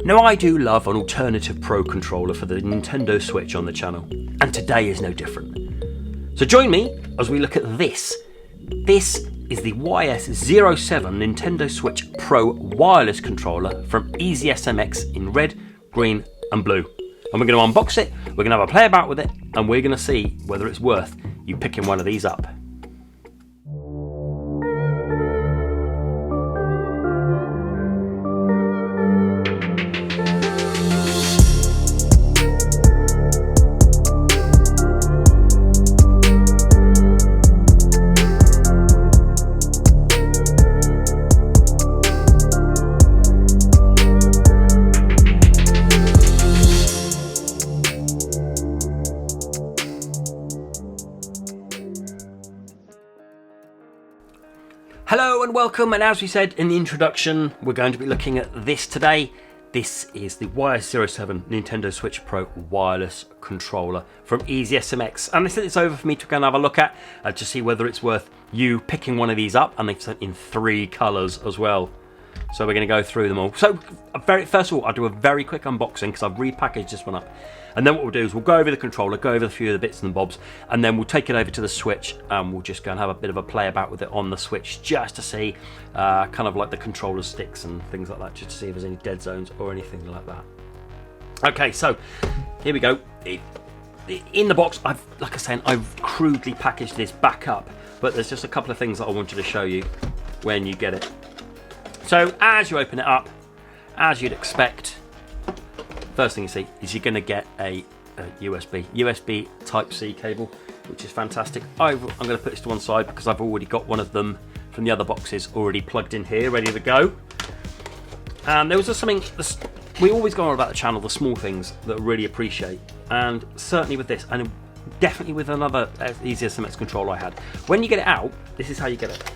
Now I do love an alternative Pro controller for the Nintendo Switch on the channel, and today is no different. So join me as we look at this. This is the YS07 Nintendo Switch Pro wireless controller from EasySMX in red, green and blue. And we're going to unbox it, we're going to have a play about with it, and we're going to see whether it's worth you picking one of these up. Hello and welcome, and as we said in the introduction, we're going to be looking at this today. This is the YS07 Nintendo Switch Pro wireless controller from EasySMX, and they sent this over for me to go and have a look at to see whether it's worth you picking one of these up, and they've sent in 3 colours as well. So we're going to go through them all. So first of all, I'll do a very quick unboxing because I've repackaged this one up. And then what we'll do is we'll go over the controller, go over a few of the bits and bobs, and then we'll take it over to the Switch and we'll just go and have a bit of a play about with it on the Switch just to see kind of like the controller sticks and things like that, just to see if there's any dead zones or anything like that. Okay, so here we go. In the box, like I said, I've crudely packaged this back up, but there's just a couple of things that I wanted to show you when you get it. So as you open it up, as you'd expect, first thing you see is you're going to get a USB Type-C cable, which is fantastic. I'm going to put this to one side because I've already got one of them from the other boxes already plugged in here, ready to go. And there was just something, we always go on about the channel, the small things that I really appreciate, and certainly with this, and definitely with another EasySMX controller I had. When you get it out, this is how you get it.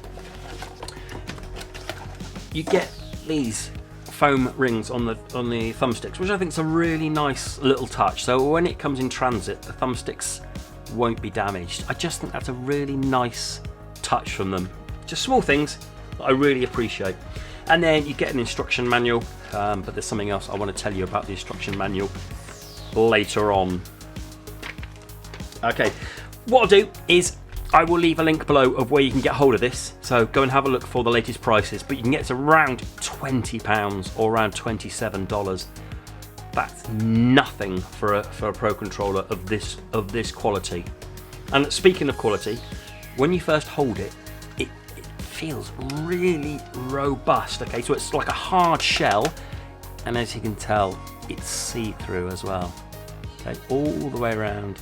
You get these foam rings on the thumbsticks, which I think is a really nice little touch. So when it comes in transit, the thumbsticks won't be damaged. I just think that's a really nice touch from them. Just small things that I really appreciate. And then you get an instruction manual, but there's something else I want to tell you about the instruction manual later on. Okay, what I'll do is I will leave a link below of where you can get hold of this, so go and have a look for the latest prices, but you can get it to around £20 or around $27. That's nothing for a Pro controller of this quality. And speaking of quality, when you first hold it, it feels really robust. Okay, so it's like a hard shell, and as you can tell, it's see-through as well. Okay, all the way around.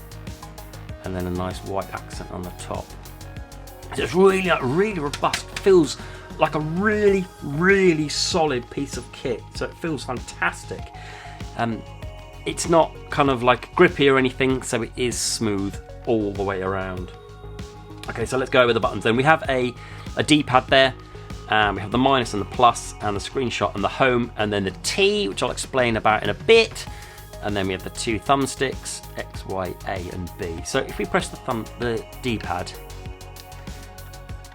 And then a nice white accent on the top. So it's really robust. It feels like a really solid piece of kit. So it feels fantastic. It's not kind of like grippy or anything, so it is smooth all the way around. Okay, so let's go over the buttons then. We have a D-pad there. We have the minus and the plus, and the screenshot and the home, and then the T, which I'll explain about in a bit. And then we have the 2 thumbsticks, X, Y, A and B. So if we press the D-pad,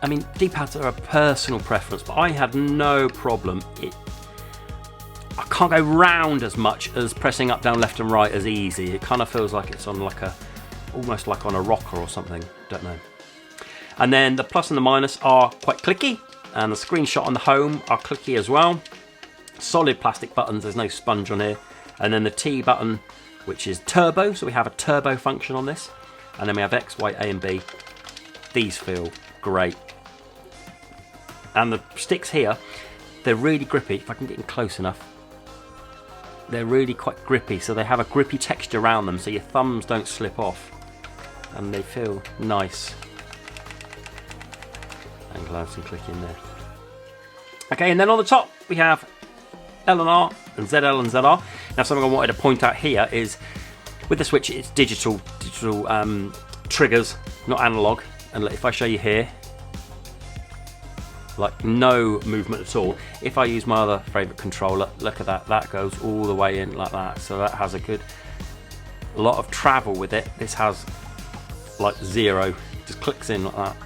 I mean, D-pads are a personal preference, but I had no problem. I can't go round as much as pressing up, down, left and right as easy. It kind of feels like it's on like almost like on a rocker or something, don't know. And then the plus and the minus are quite clicky, and the screenshot on the home are clicky as well. Solid plastic buttons, there's no sponge on here. And then the T button, which is turbo, so we have a turbo function on this. And then we have X, Y, A and B. These feel great. And the sticks here, they're really grippy. If I can get in close enough, they're really quite grippy. So they have a grippy texture around them, so your thumbs don't slip off. And they feel nice. And close and click in there. Okay, and then on the top, we have L and R and ZL and ZR. Now something I wanted to point out here is with the Switch it's digital triggers, not analog. And if I show you here, like no movement at all. If I use my other favourite controller, look at that, that goes all the way in like that. So that has a lot of travel with it. This has like 0, just clicks in like that.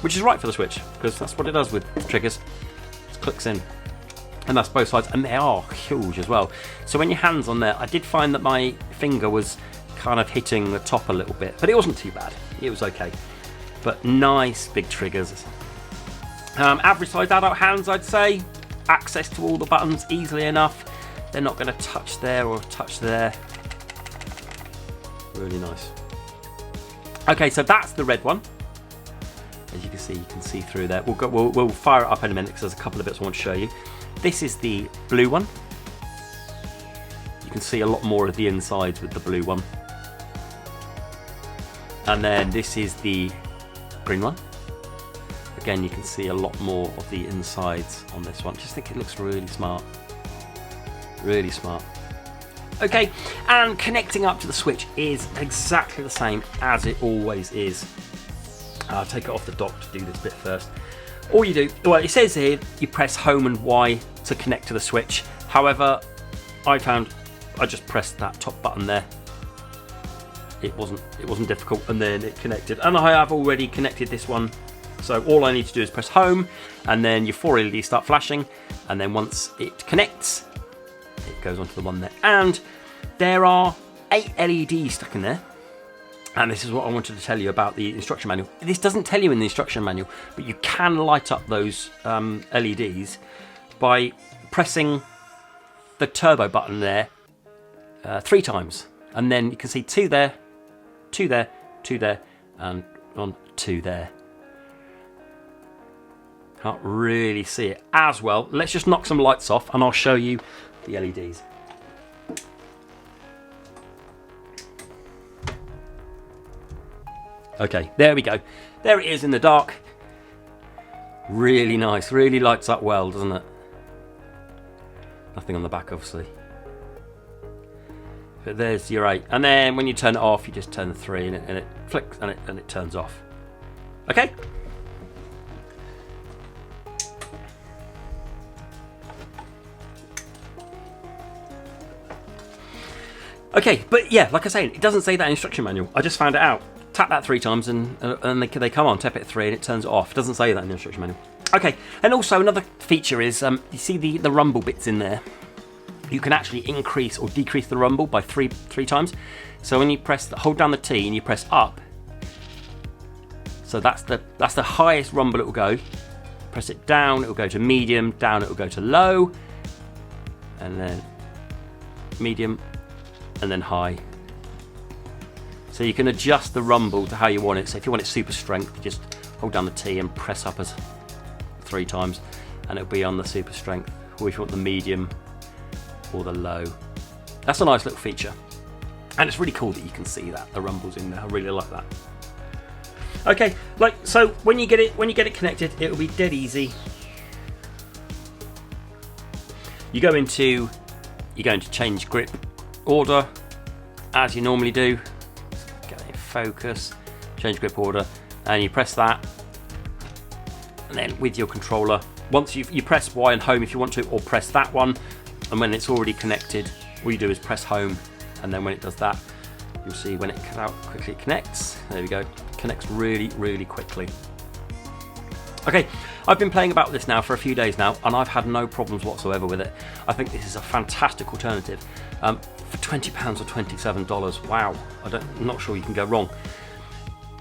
Which is right for the Switch, because that's what it does with triggers. Just clicks in. and that's both sides, and they are huge as well. So when your hand's on there, I did find that my finger was kind of hitting the top a little bit, but it wasn't too bad. It was okay. But nice big triggers. Average size adult hands, I'd say. Access to all the buttons easily enough. They're not going to touch there or touch there. Really nice. Okay, so that's the red one. As you can see through there. We'll fire it up in a minute because there's a couple of bits I want to show you. This is the blue one. You can see a lot more of the insides with the blue one. And then this is the green one. Again, you can see a lot more of the insides on this one. Just think it looks really smart. Really smart. Okay, and connecting up to the switch is exactly the same as it always is. I'll take it off the dock to do this bit first. All you do, well, it says here you press home and Y to connect to the switch. However, I found I just pressed that top button there. It wasn't difficult, and then it connected. And I have already connected this one. So all I need to do is press home, and then your 4 LEDs start flashing, and then once it connects, it goes onto the one there. And there are 8 LEDs stuck in there. And this is what I wanted to tell you about the instruction manual. This doesn't tell you in the instruction manual, but you can light up those LEDs by pressing the turbo button there 3 times. And then you can see 2 there, 2 there, 2 there, and on 2 there. Can't really see it as well. Let's just knock some lights off and I'll show you the LEDs. Okay, there we go. There it is in the dark. Really nice, really lights up well, doesn't it? Nothing on the back, obviously. But there's your 8. And then when you turn it off, you just turn the 3 and it flicks and it turns off. Okay? Okay, but yeah, like I say, it doesn't say that instruction manual. I just found it out. Tap that 3 times and they come on. Tap it 3 and it turns it off. It doesn't say that in the instruction manual. Okay, and also another feature is, you see the rumble bits in there? You can actually increase or decrease the rumble by three times. So when you hold down the T and you press up, so that's the highest rumble it will go. Press it down, it will go to medium, down it will go to low, and then medium, and then high. So you can adjust the rumble to how you want it. So if you want it super strength, you just hold down the T and press up as 3 times and it'll be on the super strength. Or if you want the medium or the low. That's a nice little feature. And it's really cool that you can see that, the rumble's in there. I really like that. Okay, so when you get it connected, it'll be dead easy. You go into change grip order as you normally do. Get it in focus, change grip order, and you press that, and then with your controller, once you press Y and home if you want to, or press that one, and when it's already connected, all you do is press home, and then when it does that, you'll see when it cuts out quickly it connects. There we go, connects really, really quickly. Okay, I've been playing about this now for a few days now, and I've had no problems whatsoever with it. I think this is a fantastic alternative. For £20 or $27, wow, I'm not sure you can go wrong.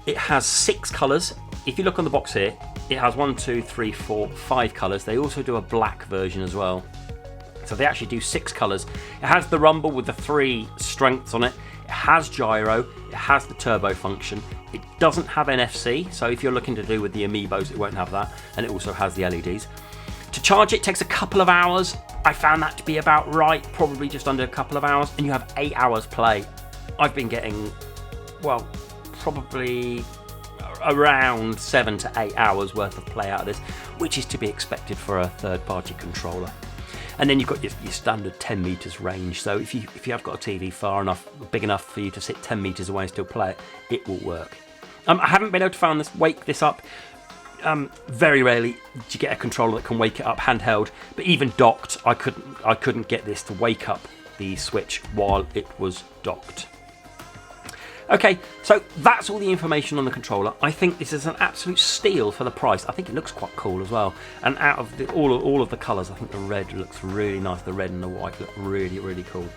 It has 6 colours. If you look on the box here, it has 1, 2, 3, 4, 5 colours. They also do a black version as well. So they actually do 6 colours. It has the rumble with the 3 strengths on it. It has gyro. It has the turbo function. It doesn't have NFC, so if you're looking to do with the Amiibos, it won't have that. And it also has the LEDs. To charge it takes a couple of hours. I found that to be about right, probably just under a couple of hours, and you have 8 hours play. I've been getting, well, probably around 7 to 8 hours worth of play out of this, which is to be expected for a third-party controller. And then you've got your standard 10 meters range. So if you have got a TV big enough for you to sit 10 meters away and still play it, it will work. I haven't been able to wake this up. Very rarely do you get a controller that can wake it up handheld, but even docked, I couldn't get this to wake up the Switch while it was docked. Okay, so that's all the information on the controller. I think this is an absolute steal for the price. I think it looks quite cool as well. And out of all of the colours, I think the red looks really nice. The red and the white look really, really cool.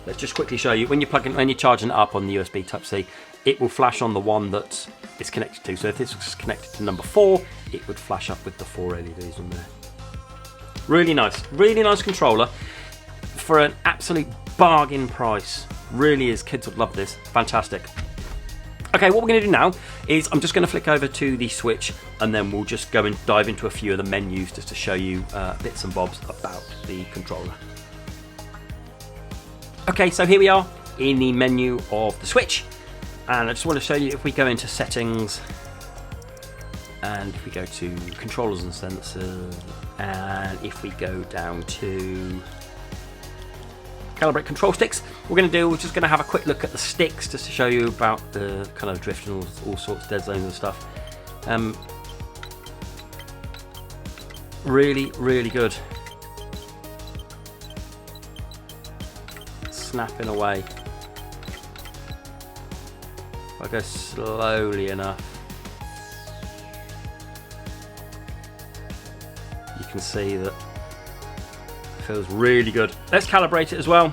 Let's just quickly show you when you're charging it up on the USB Type-C, it will flash on the one that it's connected to. So if this was connected to number 4, it would flash up with the 4 LEDs on there. Really nice controller for an absolute bargain price. Really is. Kids would love this. Fantastic. Okay, what we're going to do now is I'm just going to flick over to the Switch, and then we'll just go and dive into a few of the menus just to show you bits and bobs about the controller. Okay, so here we are in the menu of the Switch, and I just want to show you, if we go into settings and if we go to controllers and sensors, and if we go down to calibrate control sticks, we're just going to have a quick look at the sticks just to show you about the kind of drift and all sorts of dead zones and stuff. Really good. Snapping away. If I go slowly enough, you can see that it feels really good. Let's calibrate it as well.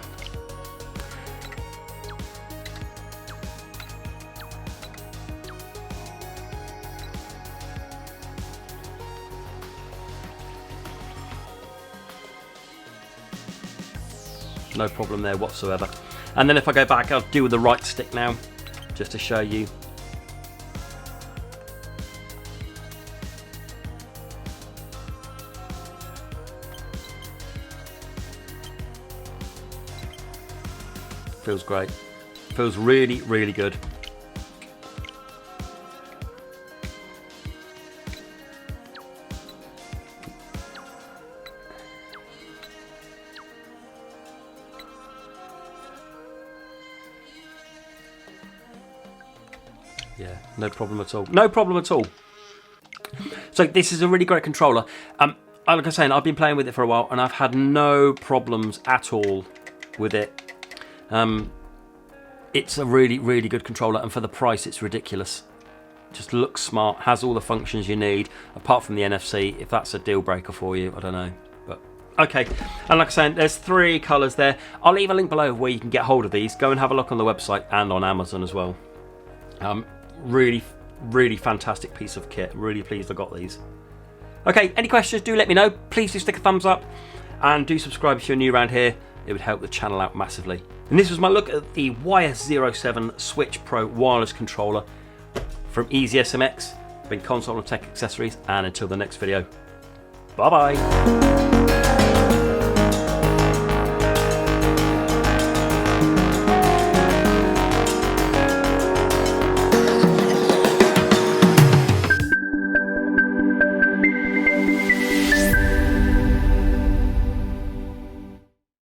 No problem there whatsoever. And then if I go back, I'll do with the right stick now, just to show you. Feels great. Feels really good. Yeah, no problem at all. No problem at all. So this is a really great controller. Like I was saying, I've been playing with it for a while and I've had no problems at all with it. It's a really good controller, and for the price it's ridiculous. Just looks smart, has all the functions you need, apart from the NFC. If that's a deal breaker for you, I don't know. But okay, and like I said, there's 3 colours there. I'll leave a link below where you can get hold of these. Go and have a look on the website and on Amazon as well. Really fantastic piece of kit. Really pleased I got these. Okay, any questions, do let me know. Please do stick a thumbs up and do subscribe if you're new around here. It would help the channel out massively. And this was my look at the YS07 Switch Pro wireless controller from EasySMX. Been Console and Tech Accessories, and until the next video, bye bye.